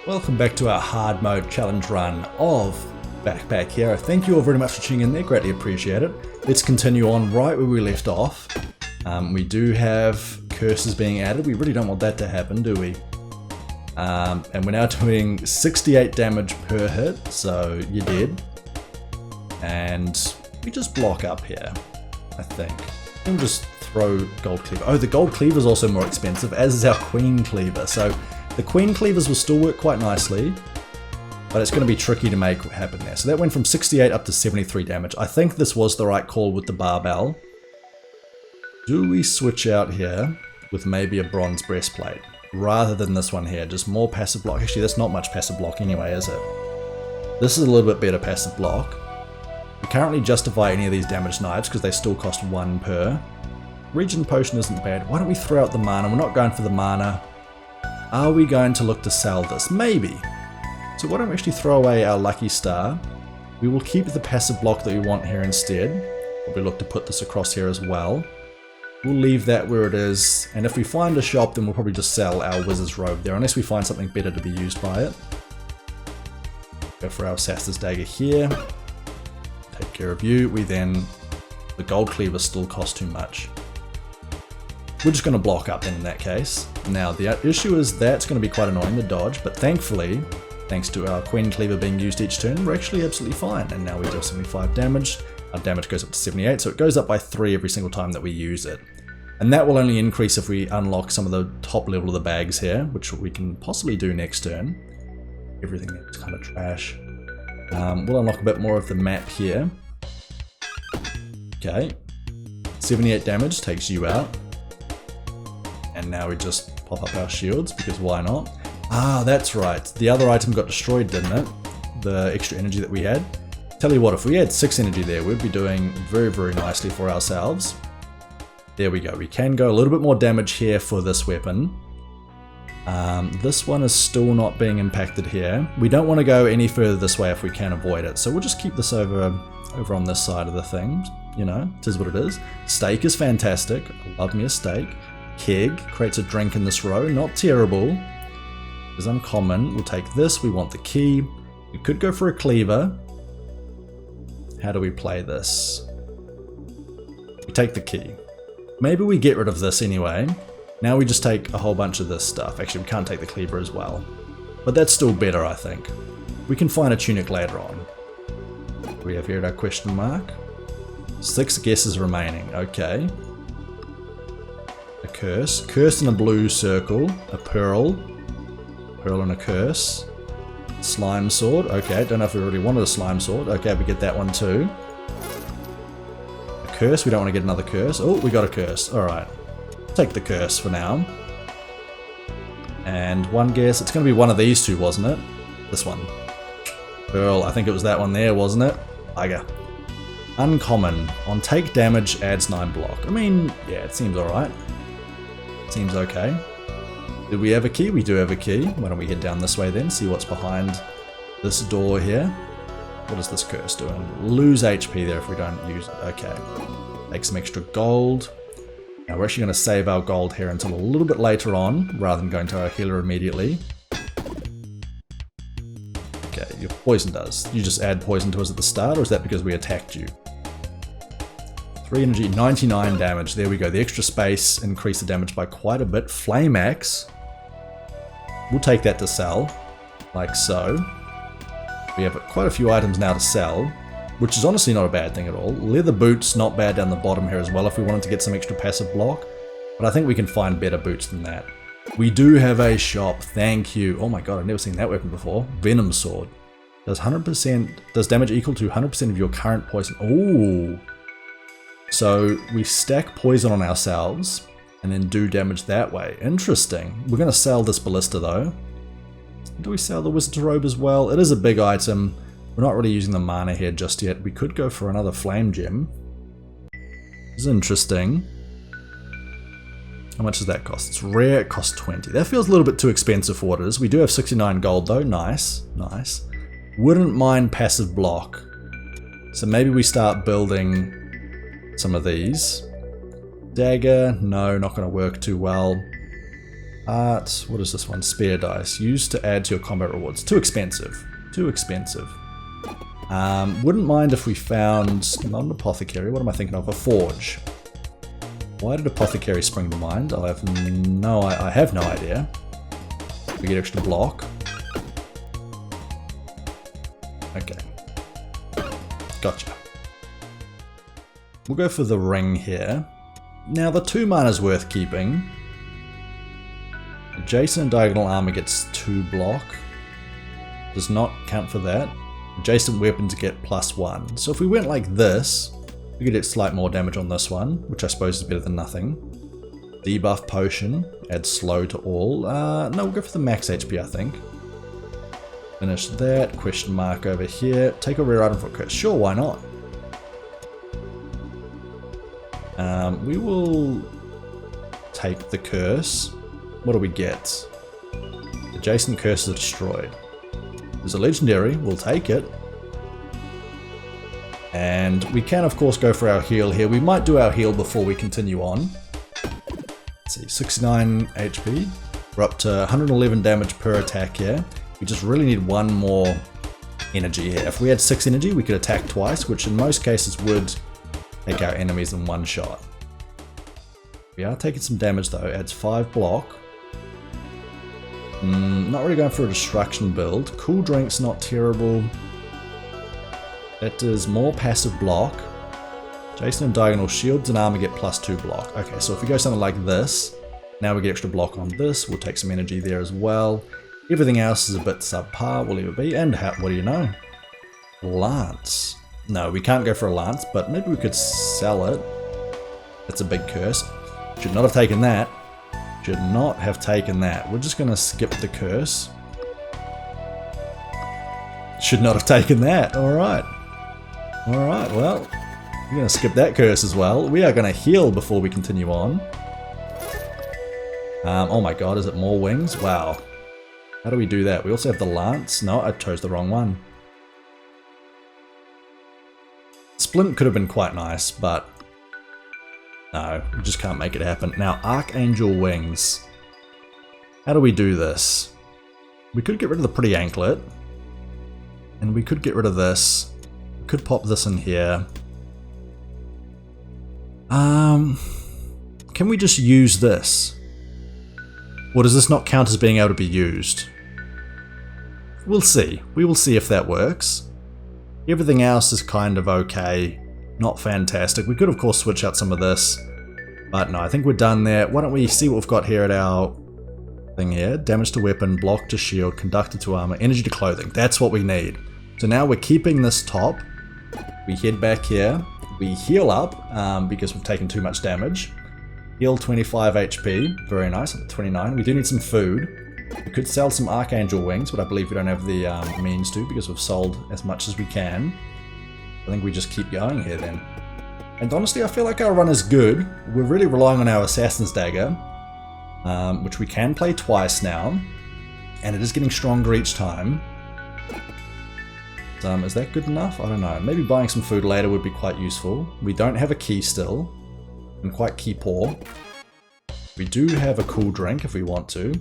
Welcome back to our hard mode challenge run of Backpack Hero. Thank you all very much for tuning in there, greatly appreciate it. Let's continue on right where we left off. We do have curses being added, we really don't want that to happen, do we? And we're now doing 68 damage per hit, so you're dead. And we just block up here, I think. We'll just throw gold cleaver. Oh, the gold cleaver is also more expensive, as is our queen cleaver. So the queen cleavers will still work quite nicely, but it's going to be tricky to make happen there. So that went from 68 up to 73 damage. I think this was the right call with the barbell. Do we switch out here with maybe a bronze breastplate rather than this one here? Just more passive block. Actually, that's not much passive block anyway, is it? This is a little bit better passive block. We currently justify any of these damaged knives because they still cost 1 per. Regen potion isn't bad. Why don't we throw out the mana? We're not going for the mana. Are we going to look to sell this? Maybe. So why don't we actually throw away our lucky star? We will keep the passive block that we want here instead. Probably look to put this across here as well. We'll leave that where it is, and if we find a shop then we'll probably just sell our wizard's robe there, unless we find something better to be used by it. Go for our assassin's dagger here. Take care of you. The gold cleaver still costs too much. We're just going to block up then in that case. Now the issue is that's going to be quite annoying, the dodge, but thankfully, thanks to our queen cleaver being used each turn, we're actually absolutely fine. And now we do 75 damage. Our damage goes up to 78, so it goes up by 3 every single time that we use it. And that will only increase if we unlock some of the top level of the bags here, which we can possibly do next turn. Everything is kind of trash. We'll unlock a bit more of the map here. Okay. 78 damage takes you out. And now we just pop up our shields, because why not? Ah, that's right. The other item got destroyed, didn't it? The extra energy that we had. Tell you what, if we had 6 energy there, we'd be doing very, very nicely for ourselves. There we go. We can go a little bit more damage here for this weapon. This one is still not being impacted here. We don't want to go any further this way if we can avoid it. So we'll just keep this over on this side of the thing. You know, it is what it is. Steak is fantastic. I love me a steak. Keg creates a drink in this row. Not terrible. It's uncommon. We'll take this. We want the key. We could go for a cleaver. How do we play this? We take the key. Maybe we get rid of this anyway. Now we just take a whole bunch of this stuff. Actually, we can't take the cleaver as well. But that's still better, I think. We can find a tunic later on. What do we have here at our question mark? 6 guesses remaining. Okay. A curse. Curse in a blue circle. A pearl. Pearl and a curse. Slime sword. Okay, don't know if we already wanted a slime sword. Okay, we get that one too. A curse. We don't want to get another curse. Oh, we got a curse. Alright. Take the curse for now. And one guess. It's going to be one of these two, wasn't it? This one. Pearl. I think it was that one there, wasn't it? Tiger. Uncommon. On take damage adds 9 block. I mean, yeah, it seems alright. Seems okay. Did we have a key? We do have a key. Why don't we head down this way then, see what's behind this door here. What is this curse doing? Lose HP there if we don't use it. Okay. Take some extra gold. Now we're actually going to save our gold here until a little bit later on, rather than going to our healer immediately. Okay, your poison does. You just add poison to us at the start, or is that because we attacked you? 3 energy, 99 damage. There we go. The extra space increased the damage by quite a bit. Flame axe. We'll take that to sell, like so. We have quite a few items now to sell, which is honestly not a bad thing at all. Leather boots, not bad down the bottom here as well if we wanted to get some extra passive block, but I think we can find better boots than that. We do have a shop, thank you. Oh my god, I've never seen that weapon before. Venom Sword. Does damage equal to 100% of your current poison. Ooh. So we stack poison on ourselves and then do damage that way. Interesting. We're going to sell this ballista though. Do we sell the wizard's robe as well? It is a big item. We're not really using the mana here just yet. We could go for another flame gem. This is interesting. How much does that cost? It's rare, it costs 20. That feels a little bit too expensive for what it is. We do have 69 gold though. Nice, nice. Wouldn't mind passive block. So maybe we start building some of these. Dagger, no, not going to work too well. What is this one? Spear dice. Used to add to your combat rewards. Too expensive. Too expensive. Wouldn't mind if we found, not an apothecary, what am I thinking of? A forge. Why did apothecary spring to mind? I have no idea. We get extra block. Okay. Gotcha. We'll go for the ring here. Now the 2 mana is worth keeping. Adjacent and diagonal armor gets 2 block. Does not count for that. Adjacent weapons get +1. So if we went like this, we could get slight more damage on this one, which I suppose is better than nothing. Debuff potion, add slow to all. No, we'll go for the max HP, I think. Finish that, question mark over here. Take a rare item for a curse. Sure, why not? We will take the curse. What do we get? Adjacent curses are destroyed. There's a legendary, we'll take it. And we can of course go for our heal here. We might do our heal before we continue on. Let's see, 69 HP. We're up to 111 damage per attack here. We just really need 1 more energy here. If we had 6 energy, we could attack twice, which in most cases would take our enemies in 1 shot. We are taking some damage though, adds 5 block. Not really going for a destruction build. Cool drink's not terrible. That does more passive block. Jason and diagonal shields and armor get +2 block. Okay, so if we go something like this, now we get extra block on this. We'll take some energy there as well. Everything else is a bit subpar, will leave it be. And what do you know? Lance. No, we can't go for a lance, but maybe we could sell it. That's a big curse. Should not have taken that. Should not have taken that. We're just going to skip the curse. Should not have taken that. Alright. Alright, well, we're going to skip that curse as well. We are going to heal before we continue on. Oh my god, is it more wings? Wow. How do we do that? We also have the lance. No, I chose the wrong one. Splint could have been quite nice, but no, we just can't make it happen. Now, Archangel Wings. How do we do this? We could get rid of the pretty anklet. And we could get rid of this. We could pop this in here. Can we just use this? Or does this not count as being able to be used? We'll see. We will see if that works. Everything else is kind of okay. Not fantastic. We could of course switch out some of this. But no, I think we're done there. Why don't we see what we've got here at our thing here. Damage to weapon, block to shield, conductor to armor, energy to clothing. That's what we need. So now we're keeping this top. We head back here. We heal up because we've taken too much damage. Heal 25 HP. Very nice. 29. We do need some food. We could sell some Archangel Wings, but I believe we don't have the means to because we've sold as much as we can. I think we just keep going here then. And honestly, I feel like our run is good. We're really relying on our Assassin's Dagger, which we can play twice now. And it is getting stronger each time. Is that good enough? I don't know. Maybe buying some food later would be quite useful. We don't have a key still. I'm quite key poor. We do have a cool drink if we want to.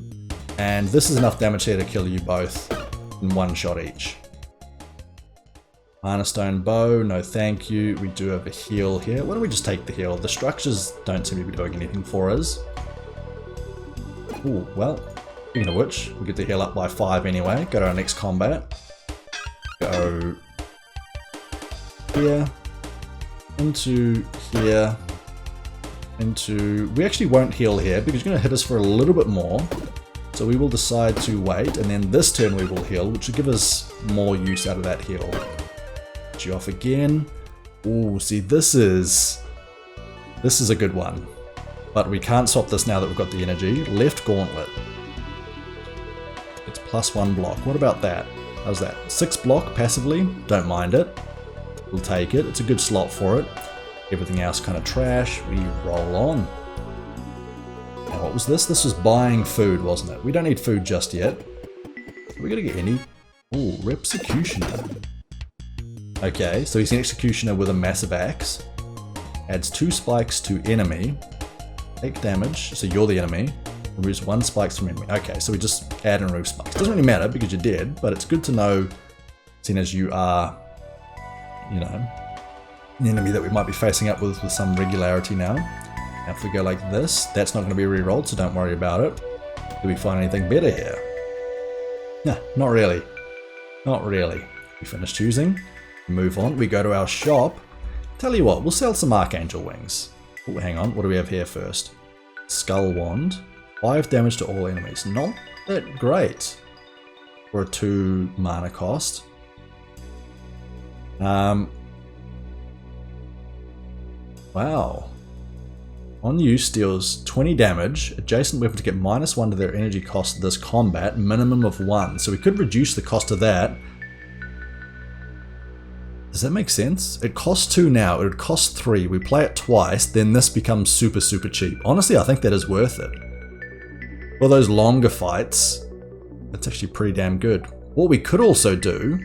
And this is enough damage here to kill you both in 1 shot each. Iron Stone Bow, no thank you. We do have a heal here. Why don't we just take the heal? The structures don't seem to be doing anything for us. Ooh, well, speaking of which, we get to heal up by 5 anyway. Go to our next combat. Go here, into here, into... We actually won't heal here because you're going to hit us for a little bit more. So we will decide to wait, and then this turn we will heal, which will give us more use out of that heal. Get you off again. Ooh, see, this is a good one. But we can't swap this now that we've got the energy. Left gauntlet. It's +1 block. What about that? How's that? 6 block passively. Don't mind it. We'll take it. It's a good slot for it. Everything else kind of trash. We roll on. Now what was this? This was buying food, wasn't it? We don't need food just yet. Are we gonna get any? Ooh, Repsecutioner. Okay, so he's an executioner with a massive axe. Adds 2 spikes to enemy. Take damage, so you're the enemy. Removes 1 spikes from enemy. Okay, so we just add and remove spikes. Doesn't really matter because you're dead, but it's good to know, seeing as you are, you know, an enemy that we might be facing up with some regularity now. Now if we go like this, that's not going to be re-rolled, so don't worry about it. Do we find anything better here? Nah, not really. Not really. We finish choosing, we move on, we go to our shop. Tell you what, we'll sell some Archangel Wings. Oh, hang on, what do we have here first? Skull Wand. 5 damage to all enemies. Not that great for a 2 mana cost. Wow. On use deals 20 damage. Adjacent weapons get -1 to their energy cost this combat, minimum of 1. So we could reduce the cost of that. Does that make sense? It costs 2 now, it would cost 3. We play it twice, then this becomes super cheap. Honestly, I think that is worth it. For those longer fights, that's actually pretty damn good. What we could also do,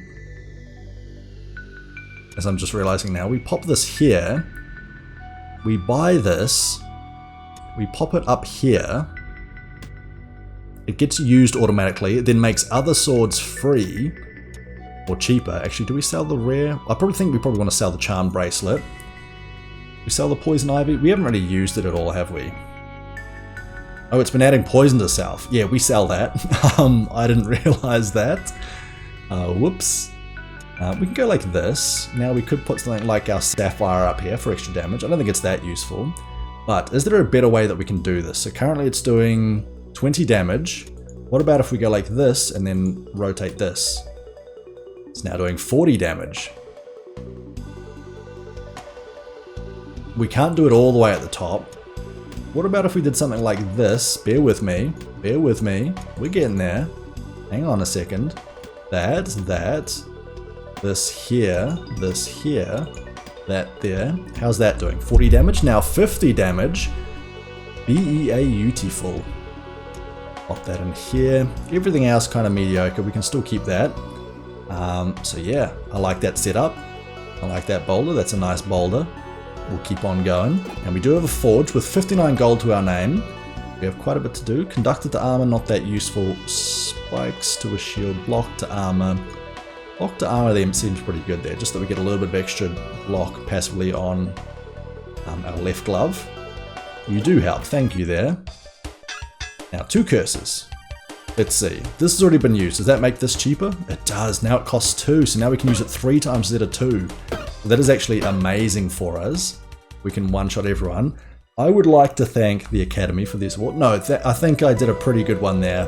as I'm just realizing now, we pop this here, we buy this, we pop it up here, it gets used automatically, it then makes other swords free, or cheaper. Actually, do we sell the rare? I probably think we probably want to sell the charm bracelet. We sell the poison ivy? We haven't really used it at all, have we? Oh, it's been adding poison to self. Yeah, we sell that. I didn't realize that. Whoops. We can go like this. Now we could put something like our sapphire up here for extra damage. I don't think it's that useful. But is there a better way that we can do this? So currently it's doing 20 damage. What about if we go like this and then rotate this? It's now doing 40 damage. We can't do it all the way at the top. What about if we did something like this? Bear with me. Bear with me. We're getting there. Hang on a second. That. This here. That there. How's that doing? 40 damage? Now 50 damage. Beautiful. Pop that in here. Everything else kind of mediocre. We can still keep that. So yeah, I like that setup. I like that boulder. That's a nice boulder. We'll keep on going. And we do have a forge with 59 gold to our name. We have quite a bit to do. Conductor to armor, not that useful. Spikes to a shield. Block to armor. Block to armor there seems pretty good there. Just that we get a little bit of extra block passively on our left glove. You do help. Thank you there. Now 2 curses. Let's see. This has already been used. Does that make this cheaper? It does. Now it costs 2. So now we can use it 3 times instead of 2. That is actually amazing for us. We can one-shot everyone. I would like to thank the Academy for this award. No, I think I did a pretty good one there,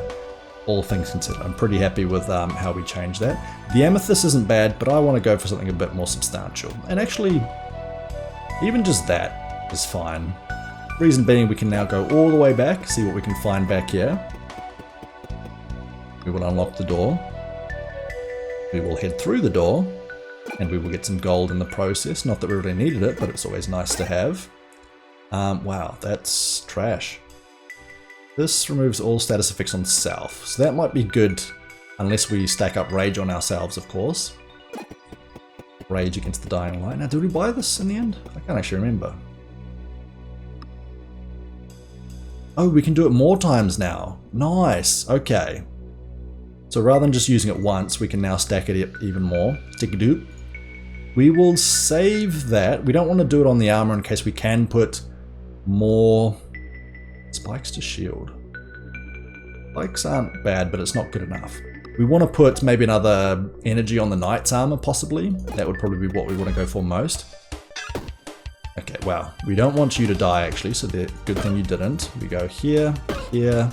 all things considered. I'm pretty happy with how we changed that. The Amethyst isn't bad, but I want to go for something a bit more substantial. And actually, even just that is fine. Reason being, we can now go all the way back, see what we can find back here. We will unlock the door. We will head through the door. And we will get some gold in the process. Not that we really needed it, but it's always nice to have. Wow, that's trash. This removes all status effects on self. So that might be good, unless we stack up rage on ourselves, of course. Rage against the dying light. Now, did we buy this in the end? I can't actually remember. Oh, we can do it more times now. Nice, okay. So rather than just using it once, we can now stack it even more. Stick-a-doop. We will save that. We don't want to do it on the armor in case we can put more spikes to shield. Spikes aren't bad, but it's not good enough. We want to put maybe another energy on the knight's armor, possibly. That would probably be what we want to go for most. Okay, wow. We don't want you to die, actually, so the good thing you didn't. We go here, here.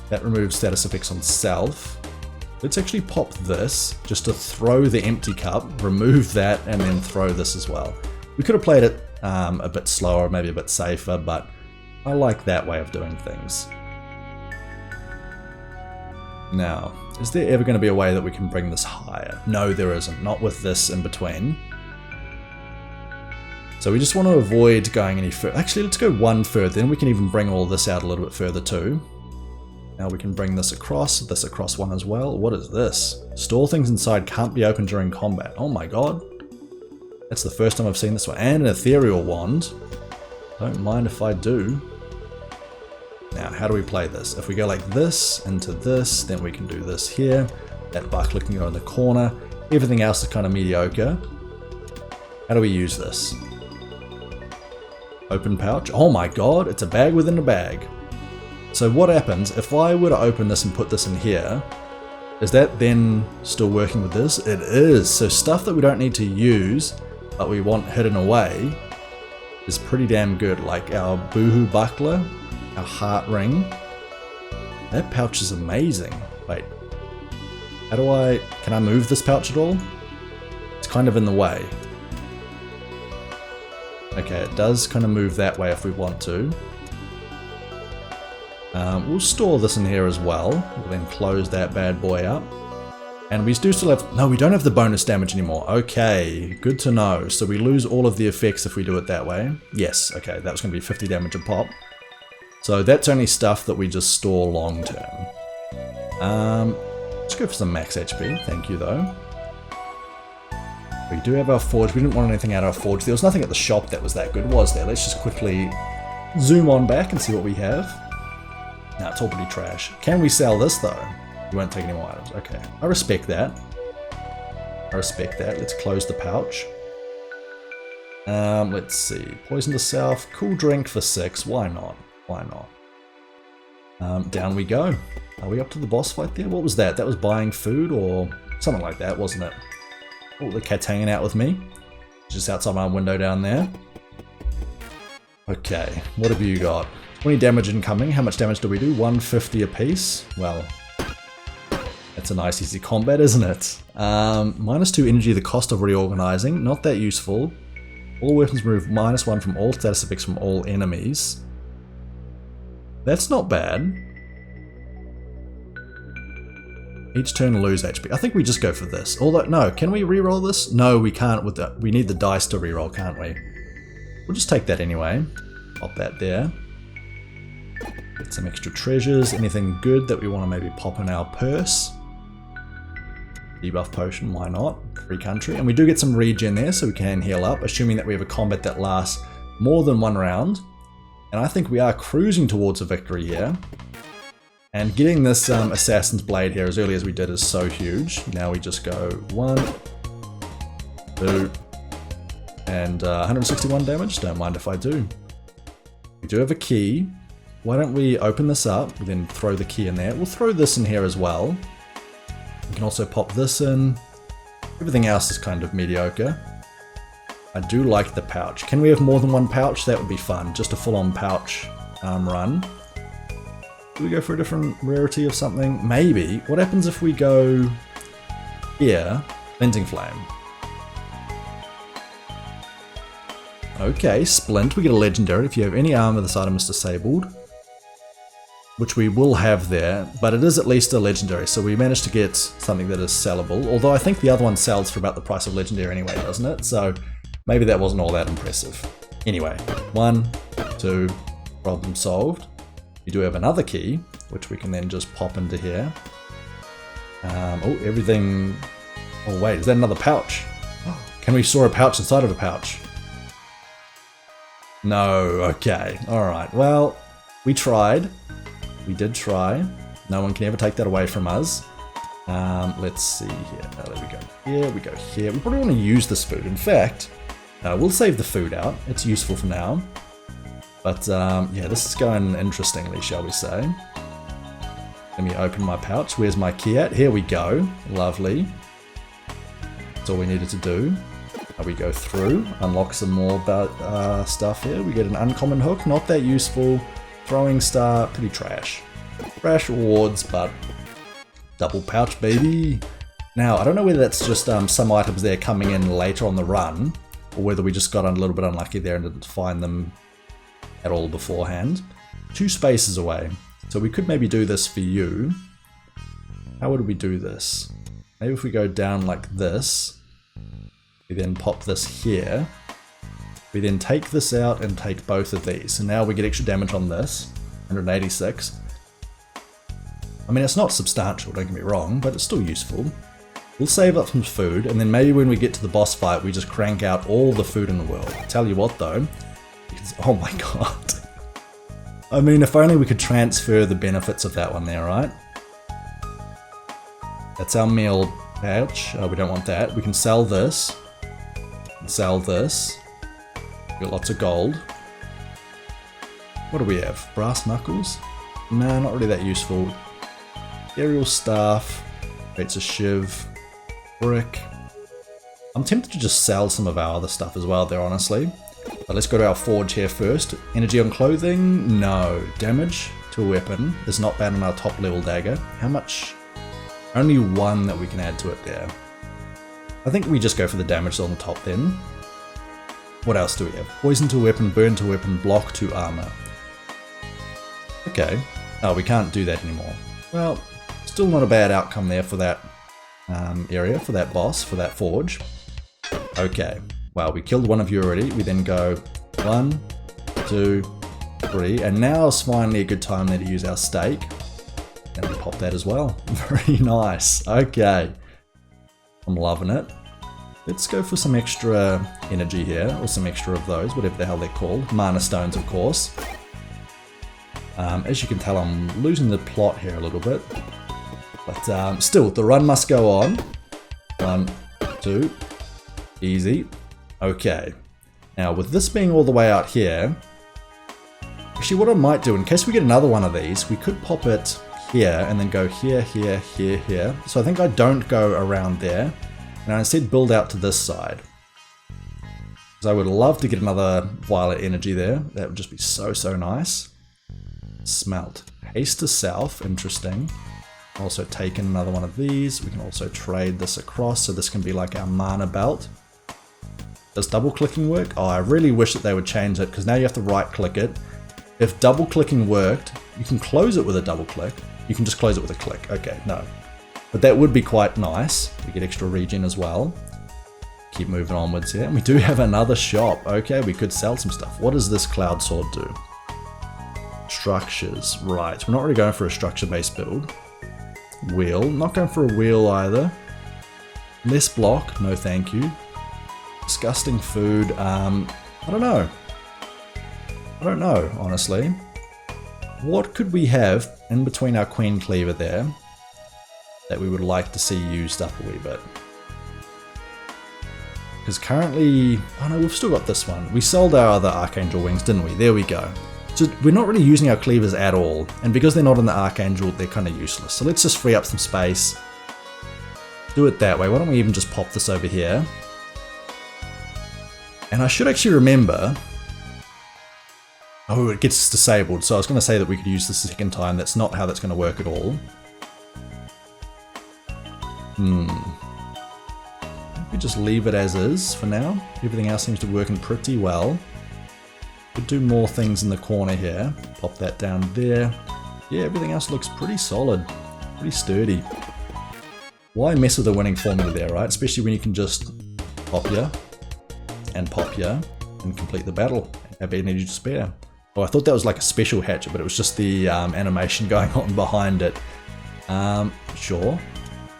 That removes status effects on self. Let's actually pop this, just to throw the empty cup, remove that, and then throw this as well. We could have played it a bit slower, maybe a bit safer, but I like that way of doing things. Now, is there ever going to be a way that we can bring this higher? No, there isn't. Not with this in between. So we just want to avoid going any further. Actually, let's go one further, then we can even bring all this out a little bit further too. Now we can bring this across one as well. What is this? Store things inside can't be opened during combat. Oh my god. That's the first time I've seen this one. And an Ethereal Wand. Don't mind if I do. Now, how do we play this? If we go like this into this, then we can do this here. That buckler can go in the corner. Everything else is kind of mediocre. How do we use this? Open pouch. Oh my god, it's a bag within a bag. So what happens if I were to open this and put this in here? Is that then still working with this? It is. So stuff that we don't need to use, but we want hidden away, is pretty damn good. Like our boohoo buckler, our heart ring. That pouch is amazing. Wait. How do can I move this pouch at all? It's kind of in the way. Okay, it does kind of move that way if we want to. We'll store this in here as well. We'll then close that bad boy up. And we do still have... No, we don't have the bonus damage anymore. Okay, good to know. So we lose all of the effects if we do it that way. Yes, okay, that was going to be 50 damage a pop. So that's only stuff that we just store long term. Let's go for some max HP. Thank you, though. We do have our forge. We didn't want anything out of our forge. There was nothing at the shop that was that good, was there? Let's just quickly zoom on back and see what we have. No, it's all pretty trash. Can we sell this, though? We won't take any more items. Okay, I respect that. I respect that. Let's close the pouch. Let's see. Poison to self. Cool drink for 6. Why not? Why not? Down we go. Are we up to the boss fight there? What was that? That was buying food or something like that, wasn't it? Oh, the cat's hanging out with me. Just outside my window down there. Okay, what have you got? 20 damage incoming. How much damage do we do? 150 apiece. Well, that's a nice easy combat, isn't it? -2 energy, the cost of reorganizing. Not that useful. All weapons remove -1 from all status effects from all enemies. That's not bad. Each turn lose HP. I think we just go for this. Although, no, can we reroll this? No, we can't with the... We need the dice to reroll, can't we? We'll just take that anyway. Pop that there. Get some extra treasures. Anything good that we want to maybe pop in our purse. Debuff potion, why not? Free country. And we do get some regen there, so we can heal up, assuming that we have a combat that lasts more than 1 round. And I think we are cruising towards a victory here. And getting this Assassin's Blade here as early as we did is so huge. Now we just go 1, 2, and 161 damage. Don't mind if I do. We do have a key. Why don't we open this up, then throw the key in there. We'll throw this in here as well. We can also pop this in. Everything else is kind of mediocre. I do like the pouch. Can we have more than 1 pouch? That would be fun. Just a full-on pouch run. Do we go for a different rarity of something? Maybe. What happens if we go here? Cleansing Flame. Okay, Splint. We get a legendary. If you have any armor, this item is disabled. Which we will have there, but it is at least a legendary, so we managed to get something that is sellable. Although I think the other one sells for about the price of legendary anyway, doesn't it? So maybe that wasn't all that impressive. Anyway, 1, 2, problem solved. We do have another key, which we can then just pop into here. Oh, everything... Oh wait, is that another pouch? Can we store a pouch inside of a pouch? No, okay, alright. Well, we tried. We did try. No one can ever take that away from us. Let's see here. Oh, there we go. Here, we go here. We probably want to use this food. In fact, we'll save the food out. It's useful for now. But yeah, this is going interestingly, shall we say. Let me open my pouch. Where's my key at? Here we go. Lovely. That's all we needed to do. We go through, unlock some more stuff here. We get an uncommon hook, not that useful. Throwing star, pretty trash. Trash rewards, but double pouch, baby. Now, I don't know whether that's just some items there coming in later on the run, or whether we just got a little bit unlucky there and didn't find them at all beforehand. 2 spaces away. So we could maybe do this for you. How would we do this? Maybe if we go down like this, we then pop this here. We then take this out and take both of these. So now we get extra damage on this, 186. I mean, it's not substantial, don't get me wrong, but it's still useful. We'll save up some food, and then maybe when we get to the boss fight, we just crank out all the food in the world. Tell you what though, oh my god. I mean, if only we could transfer the benefits of that one there, right? That's our meal pouch. Oh, we don't want that. We can sell this. Sell this. Got lots of gold. What do we have? Brass knuckles? No, not really that useful. Aerial staff. Creates a shiv. Brick. I'm tempted to just sell some of our other stuff as well there, honestly. But let's go to our forge here first. Energy on clothing? No. Damage to a weapon is not bad on our top level dagger. How much? Only one that we can add to it there. I think we just go for the damage on the top then. What else do we have? Poison to a weapon, burn to a weapon, block to armor. Okay. Oh, we can't do that anymore. Well, still not a bad outcome there for that area, for that boss, for that forge. Okay. Well, we killed one of you already. We then go 1, 2, 3, and now is finally a good time there to use our stake. And we pop that as well. Very nice. Okay. I'm loving it. Let's go for some extra energy here, or some extra of those, whatever the hell they're called. Mana stones, of course. As you can tell, I'm losing the plot here a little bit. But still, the run must go on. 1, 2. Easy. Okay. Now, with this being all the way out here, actually what I might do, in case we get another one of these, we could pop it here and then go here, here, here, here. So I think I don't go around there, and I instead build out to this side. Because I would love to get another violet energy there. That would just be so, so nice. Smelt. Haste to south, interesting. Also taken another one of these. We can also trade this across, so this can be like our mana belt. Does double clicking work? Oh, I really wish that they would change it, because now you have to right click it. If double clicking worked, you can close it with a double click. You can just close it with a click. Okay, no. But that would be quite nice. We get extra regen as well. Keep moving onwards here. And we do have another shop. Okay, we could sell some stuff. What does this cloud sword do? Structures. Right, we're not really going for a structure-based build. Wheel. Not going for a wheel either. Less block. No thank you. Disgusting food. I don't know. I don't know, honestly. What could we have in between our Queen Cleaver there that we would like to see used up a wee bit? Because currently... oh no, we've still got this one. We sold our other Archangel wings, didn't we? There we go. So we're not really using our cleavers at all. And because they're not in the Archangel, they're kind of useless. So let's just free up some space. Do it that way. Why don't we even just pop this over here? And I should actually remember... oh, it gets disabled, so I was going to say that we could use this a second time. That's not how that's going to work at all. We just leave it as is for now. Everything else seems to be working pretty well. Could do more things in the corner here. Pop that down there. Yeah, everything else looks pretty solid. Pretty sturdy. Why mess with the winning formula there, right? Especially when you can just pop here and pop here and complete the battle and have energy to spare. Oh, I thought that was like a special hatchet, but it was just the animation going on behind it. Sure.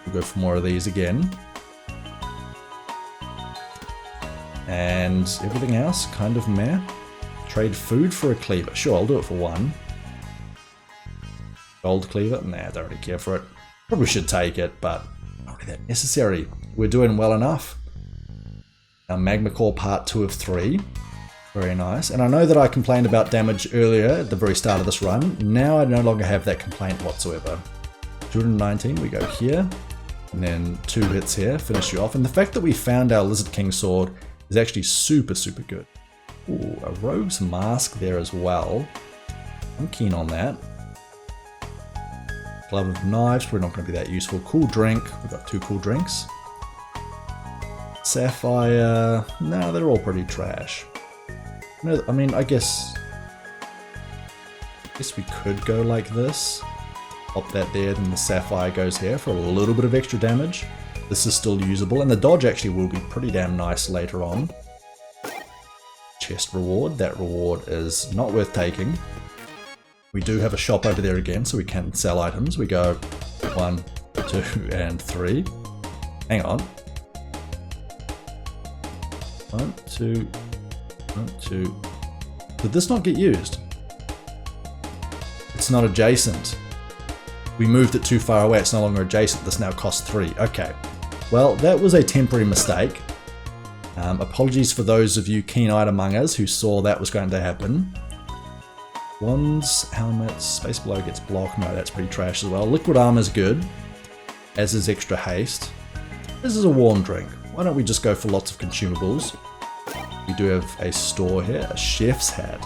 We'll go for more of these again. And everything else, kind of meh. Trade food for a cleaver. Sure, I'll do it for one. Gold cleaver? Nah, I don't really care for it. Probably should take it, but not really that necessary. We're doing well enough. Our Magma Core Part 2 of 3. Very nice. And I know that I complained about damage earlier at the very start of this run. Now I no longer have that complaint whatsoever. 219, we go here. And then 2 hits here, finish you off. And the fact that we found our Lizard King sword is actually super, super good. Ooh, a Rogue's Mask there as well. I'm keen on that. Glove of Knives, probably not going to be that useful. Cool drink, we've got 2 cool drinks. Sapphire, no, they're all pretty trash. No, I mean, I guess we could go like this. Pop that there, then the Sapphire goes here for a little bit of extra damage. This is still usable, and the dodge actually will be pretty damn nice later on. Chest reward, that reward is not worth taking. We do have a shop over there again, so we can sell items. We go 1, 2, and 3. Hang on. 1, 2, 1, 2. Did this not get used? it's not adjacent. We moved it too far away, it's no longer adjacent. This now costs 3. Okay. Well, that was a temporary mistake. Apologies for those of you keen-eyed among us who saw that was going to happen. Wands, helmets, space below gets blocked. No, that's pretty trash as well. Liquid armor's good, as is extra haste. This is a warm drink. Why don't we just go for lots of consumables? We do have a store here, a chef's hat.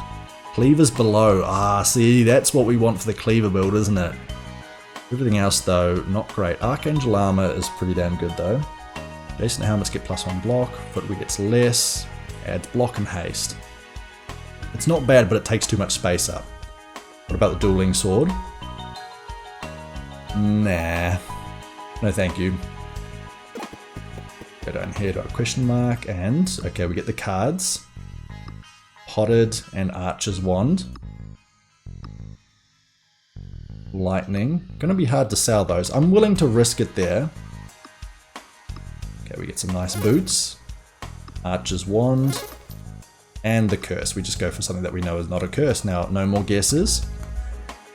Cleavers below. Ah, see, that's what we want for the cleaver build, isn't it? Everything else, though, not great. Archangel armor is pretty damn good, though. Adjacent helmets get +1 block. Footwear gets less. Adds block and haste. It's not bad, but it takes too much space up. What about the Dueling Sword? Nah. No thank you. Go down here to our question mark, and okay, we get the cards. Potted and Archer's Wand. Lightning. Gonna be hard to sell those. I'm willing to risk it there. Okay, we get some nice boots. Archer's Wand. And the curse. We just go for something that we know is not a curse. Now, no more guesses.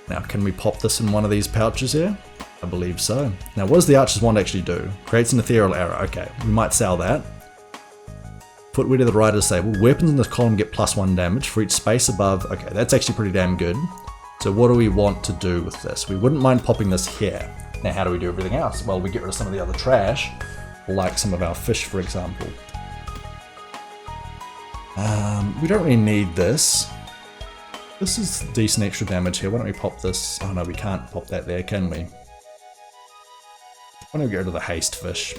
Now, can we pop this in one of these pouches here? I believe so. Now, what does the Archer's Wand actually do? Creates an ethereal arrow. Okay, we might sell that. Footwear to the right is disabled. Weapons in this column get +1 damage for each space above. Okay, that's actually pretty damn good. So what do we want to do with this? We wouldn't mind popping this here. Now, how do we do everything else? Well, we get rid of some of the other trash, like some of our fish, for example. We don't really need this. This is decent extra damage here. Why don't we pop this? Oh no, we can't pop that there, can we? Why don't we get rid of the haste fish?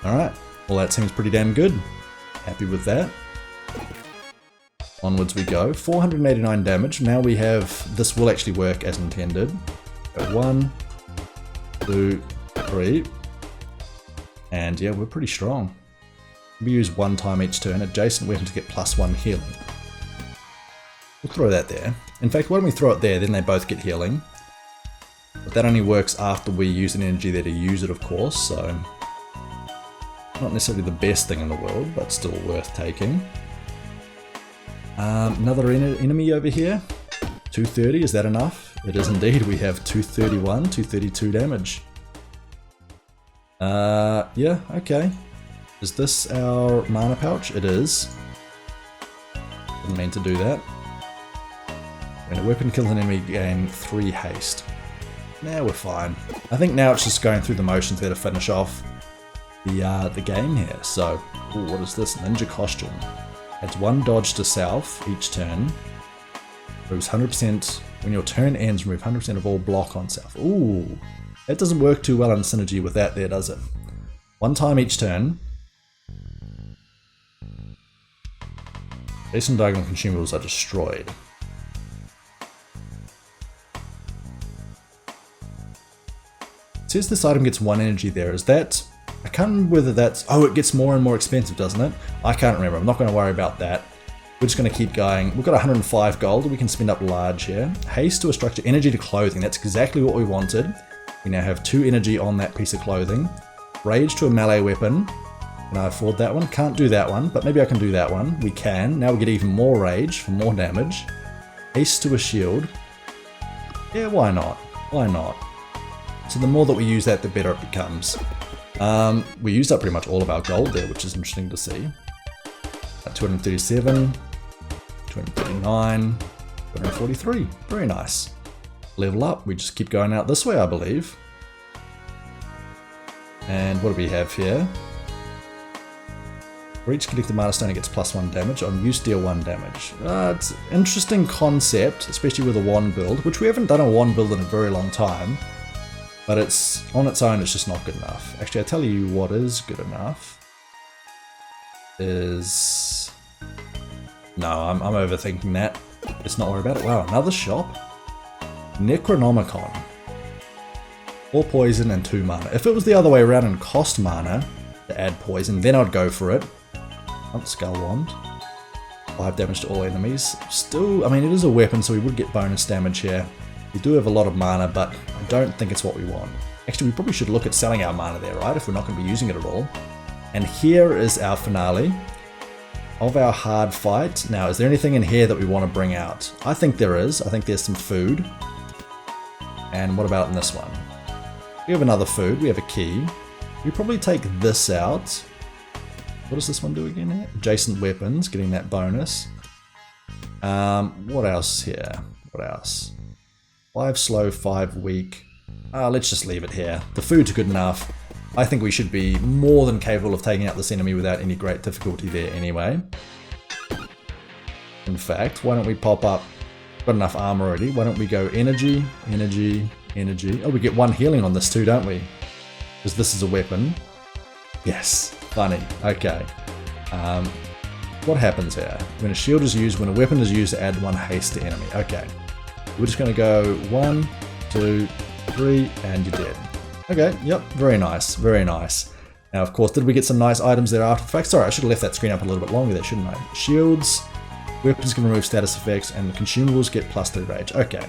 Alright, well that seems pretty damn good. Happy with that. Onwards we go. 489 damage. Now we have, this will actually work as intended. Go 1, 2, 3. And yeah, we're pretty strong. We use 1 time each turn. Adjacent weapons get +1 healing. We'll throw that there. In fact, why don't we throw it there, then they both get healing. But that only works after we use an energy there to use it, of course, so... not necessarily the best thing in the world, but still worth taking. Another enemy over here. 230, is that enough? It is indeed. We have 231, 232 damage. Yeah, okay. Is this our mana pouch? It is. Didn't mean to do that. When a weapon kills an enemy, gain 3 haste. Now we're fine. I think now it's just going through the motions there to finish off the game here. So, ooh, what is this? Ninja costume. Adds 1 dodge to self each turn. Removes 100%. When your turn ends, remove 100% of all block on self. Ooh, that doesn't work too well in synergy with that there, does it? 1 time each turn. Base and diagonal consumables are destroyed. It says this item gets 1 energy there. Is that... I can't remember whether that's... oh, it gets more and more expensive, doesn't it? I can't remember. I'm not going to worry about that. We're just going to keep going. We've got 105 gold. We can spend up large here. Haste to a structure. Energy to clothing. That's exactly what we wanted. We now have 2 energy on that piece of clothing. Rage to a melee weapon. Can I afford that one? Can't do that one, but maybe I can do that one. We can. Now we get even more rage for more damage. Haste to a shield. Yeah, why not? Why not? So the more that we use that, the better it becomes. We used up pretty much all of our gold there, which is interesting to see. 237, 239, 243. Very nice. Level up. We just keep going out this way, I believe. And what do we have here? For each collected mana stone, it gets +1 damage. On use, deal 1 damage. It's an interesting concept, especially with a wand build, which we haven't done a wand build in a very long time. But it's on its own, it's just not good enough. Actually, I'll tell you what is good enough. Is... no, I'm overthinking that. Let's not worry about it. Wow, another shop? Necronomicon. 4 poison and 2 mana. If it was the other way around and cost mana to add poison, then I'd go for it. Oh, Skull Wand. 5 damage to all enemies. Still, I mean, it is a weapon, so we would get bonus damage here. We do have a lot of mana, but I don't think it's what we want. Actually, we probably should look at selling our mana there, right? If we're not going to be using it at all. And here is our finale. of our hard fight. Now, is there anything in here that we want to bring out? I think there is. I think there's some food. And what about in this one? We have another food. We have a key. We probably take this out. What does this one do again here? Adjacent weapons, getting that bonus. What else here? What else? 5 slow, 5 weak. Let's just leave it here. The food's good enough. I think we should be more than capable of taking out this enemy without any great difficulty there anyway. In fact, why don't we pop up, got enough armor already, why don't we go energy, energy, energy. Oh, we get 1 healing on this too, don't we? Because this is a weapon. Yes, funny, okay. What happens here? When a shield is used, when a weapon is used to add 1 haste to enemy. Okay, we're just gonna go 1, 2, 3, and you're dead. Okay, yep, very nice, very nice. Now, of course, did we get some nice items there after the fact? Sorry, I should have left that screen up a little bit longer there, shouldn't I? Shields, weapons can remove status effects, and consumables get +2 rage. Okay.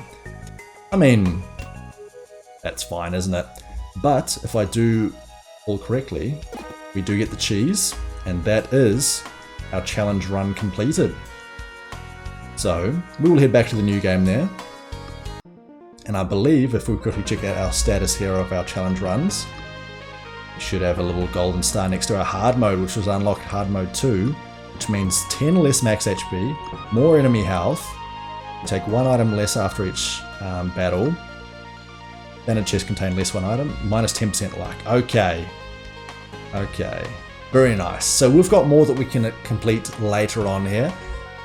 I mean, that's fine, isn't it? But if I do all correctly, we do get the cheese, and that is our challenge run completed. So, we will head back to the new game there. And I believe if we quickly check out our status here of our challenge runs, we should have a little golden star next to our hard mode, which was unlocked hard mode 2, which means 10 less max HP, more enemy health, take 1 item less after each battle, standard chest contain less 1 item, minus 10% luck. Okay. Okay. Very nice. So we've got more that we can complete later on here.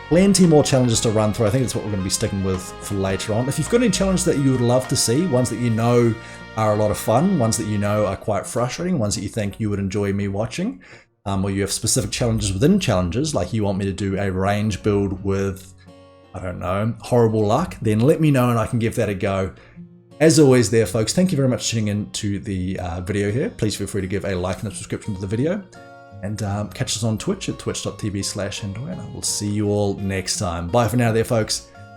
Plenty more challenges to run through. I think that's what we're going to be sticking with for later on. If you've got any challenges that you would love to see, ones that you know are a lot of fun, ones that you know are quite frustrating, ones that you think you would enjoy me watching, or you have specific challenges within challenges, like you want me to do a range build with, I don't know, horrible luck, then let me know and I can give that a go. As always there, folks, thank you very much for tuning in to the video here. Please feel free to give a like and a subscription to the video. And catch us on Twitch at twitch.tv/Endoy, and I will see you all next time. Bye for now there, folks.